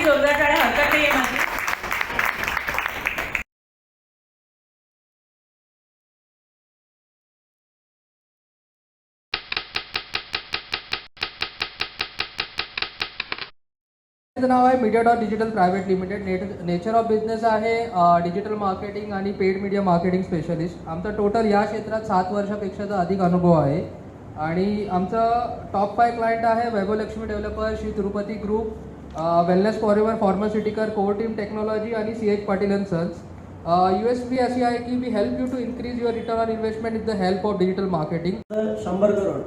जोरदार टाळ्या हरकत नाही आहे माझी. नाव आहे media digital private limited. Nature of business आहे डिजिटल मार्केटिंग आणि पेड मीडिया मार्केटिंग स्पेशलिस्ट. आमचा टोटल या क्षेत्रात 7 वर्षापेक्षाचा अधिक अनुभव आहे आणि आमचं टॉप 5 क्लायंट आहे Vaibhavlakshmi developer, Shri Tirupati group, wellness forever, pharmaceutical, core team technology आणि CH Patil and sons. USP अशी आहे की we help you to increase your return on investment with the help of digital marketing. 100 crore.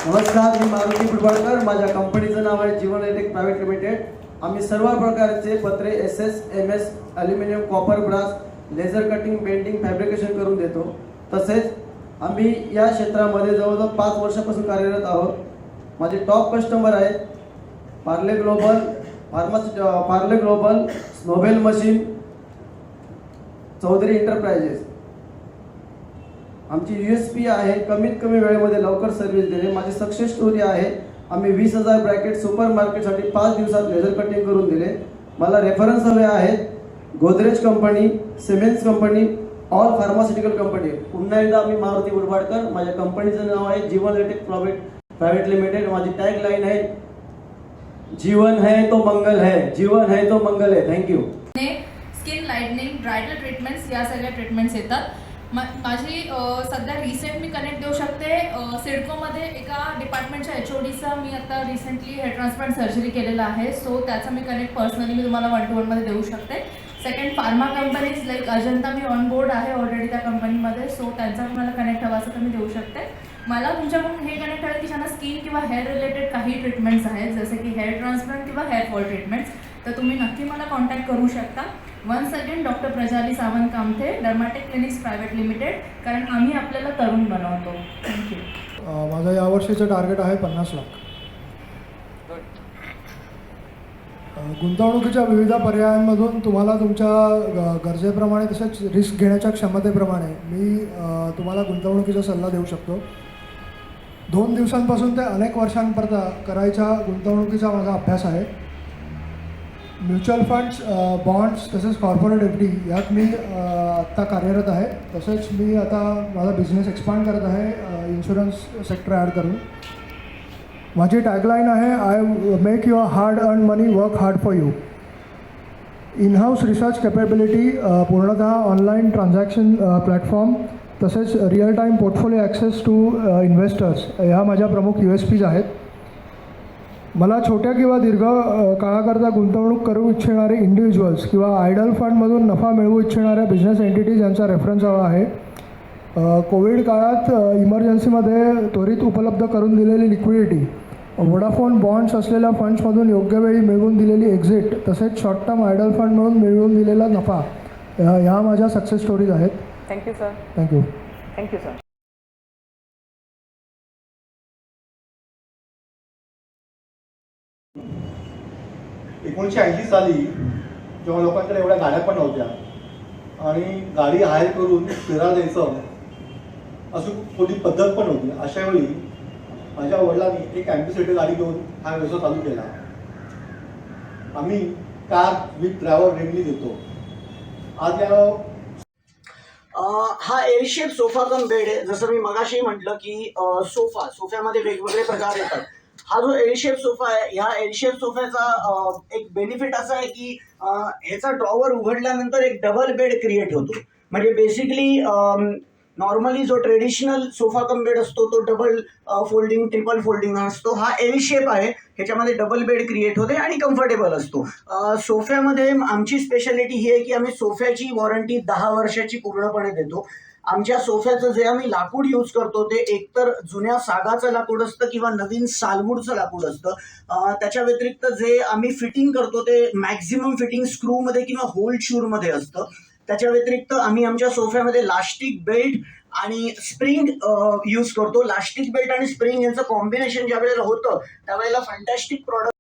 नमस्कार, मी मारुती फुटबॉलकर. माझ्या कंपनीचं नाव आहे जीवन इलेक्ट्रिक प्रायव्हेट लिमिटेड. आम्ही सर्व प्रकारचे पत्रे SS, MS, aluminium, copper, brass, laser cutting, painting, fabrication करून देतो. तसेच आम्ही या क्षेत्रामध्ये जवळजवळ 5 वर्षापासून कार्यरत आहोत. माझे टॉप कस्टमर आहेत Parle global, Parle global, Nobel machine, Chaudhary enterprises. आमची USP आहे कमीत कमी वेळेमध्ये लवकर सर्व्हिस देणे. माझी सक्सेस स्टोरी आहे, आम्ही 20,000 ब्रॅकेट सुपर मार्केटसाठी 5 दिवसात लेझर कटिंग करून दिले. मला रेफरन्स हवे आहेत Godrej company, cements company, all pharmaceutical company. पुन्हा एकदा मी मारुती उडवाडकर. माझ्या कंपनीचं नाव आहे जीवन इलेक्ट्रिक प्रायव्हेट लिमिटेड. माझी टॅग लाईन आहे जीवन है तो मंगल है, जीवन है तो मंगल है. Thank you. Skin lightening, bridal treatments या सगळ्या ट्रीटमेंट्स येतात. माझी सध्या रिसेंट मी कनेक्ट देऊ शकते सिडकोमध्ये एका डिपार्टमेंटच्या HODचा मी आता रिसेंटली हेअर ट्रान्सप्लांट सर्जरी केलेला आहे. सो त्याचा मी कनेक्ट पर्सनली मी तुम्हाला 1 to 1 मध्ये देऊ शकते. Second, pharma companies like Ajanta, me on board आहे ऑलरेडी त्या कंपनीमध्ये. सो त्यांचा तुम्हाला कनेक्ट हवा असं तर मी देऊ शकते. मला तुमच्याकडून हे कनेक्ट हवं की ज्यांना स्किन किंवा हेअर रिलेटेड काही ट्रीटमेंट्स आहेत जसे की हेअर ट्रान्सप्लांट किंवा हेअर फॉल ट्रीटमेंट्स, तर तुम्ही नक्की मला कॉन्टॅक्ट करू शकता. Once again doctor Prajali Sawant Kamathe, dermatech clinics private limited, कारण आम्ही आपल्याला तरुण बनवतो. थँक्यू. माझं यावर्षीचं टार्गेट आहे 50 लाख. गुंतवणुकीच्या विविध पर्यायांमधून तुम्हाला तुमच्या गरजेप्रमाणे तसेच रिस्क घेण्याच्या क्षमतेप्रमाणे मी तुम्हाला गुंतवणुकीचा सल्ला देऊ शकतो. 2 दिवसांपासून ते अनेक वर्षांपर्यंत करायच्या गुंतवणुकीचा माझा अभ्यास आहे. म्युच्युअल फंड्स, बॉन्ड्स तसेच कॉर्पोरेट FD यात मी आत्ता कार्यरत आहे. तसेच मी आता माझा बिझनेस एक्सपांड करत आहे इन्शुरन्स सेक्टर ॲड करून. माझी टॅगलाईन आहे I make your hard earned money work hard for you. In house research capability, पूर्णतः ऑनलाईन ट्रान्झॅक्शन प्लॅटफॉर्म तसेच real time portfolio access to investors ह्या माझ्या प्रमुख USPs आहेत. मला छोट्या किंवा दीर्घ काळाकरता गुंतवणूक करू इच्छिणारे इंडिव्हिज्युअल्स किंवा आयडल फंडमधून नफा मिळवू इच्छिणाऱ्या बिझनेस एंटिटीज यांचा रेफरन्स हवा आहे. कोविड काळात इमर्जन्सीमध्ये त्वरित उपलब्ध करून दिलेली लिक्विडिटी, वोडाफोन बॉन्ड्स असलेल्या फंड्समधून योग्य वेळी मिळवून दिलेली एक्झिट तसेच शॉर्ट टर्म आयडल फंड म्हणून मिळवून दिलेला नफा ह्या माझ्या सक्सेस स्टोरीज आहेत. Thank you sir. Thank you. Thank you sir. 1980 साली जेव्हा लोकांकडे एवढ्या गाड्या पण नव्हत्या आणि गाडी हायर करून फिरायला द्यायचं असं थोडी पद्धत पण होती, अशा वेळी माझ्या वडिलांनी एक ॲम्बेसेडर गाडी घेऊन हा व्यवसाय चालू केला. आम्ही कार विथ ड्रायव्हर रेंटली देतो. आज या हा L shape sofa cum bed आहे. जसं मी मगाशी म्हटलं की सोफ्यामध्ये वेगवेगळे प्रकार येतात. हा जो एल शेप सोफा आहे, ह्या एल शेप सोफ्याचा एक बेनिफिट असा आहे की ह्याचा ड्रॉवर उघडल्यानंतर एक डबल बेड क्रिएट होतो. म्हणजे बेसिकली नॉर्मली जो ट्रेडिशनल सोफा कम बेड असतो तो डबल फोल्डिंग, ट्रिपल फोल्डिंग असतो. हा एल शेप आहे, ह्याच्यामध्ये डबल बेड क्रिएट होते आणि कम्फर्टेबल असतो. सोफ्यामध्ये आमची स्पेशालिटी ही आहे की आम्ही सोफ्याची वॉरंटी 10 वर्षाची पूर्णपणे देतो. आमच्या सोफ्याचं जे आम्ही लाकूड यूज करतो ते एकतर जुन्या सागाचं लाकूड असतं किंवा नवीन सालवूडचं लाकूड असतं. त्याच्या व्यतिरिक्त जे आम्ही फिटिंग करतो ते मॅक्झिमम फिटिंग स्क्रूमध्ये किंवा होल्ड शूरमध्ये असतं. त्याच्या व्यतिरिक्त आम्ही आमच्या सोफ्यामध्ये लास्टिक बेल्ट आणि स्प्रिंग यूज करतो. लास्टिक बेल्ट आणि स्प्रिंग यांचं कॉम्बिनेशन ज्या वेळेला होतं त्यावेळेला फॅन्टॅस्टिक प्रॉडक्ट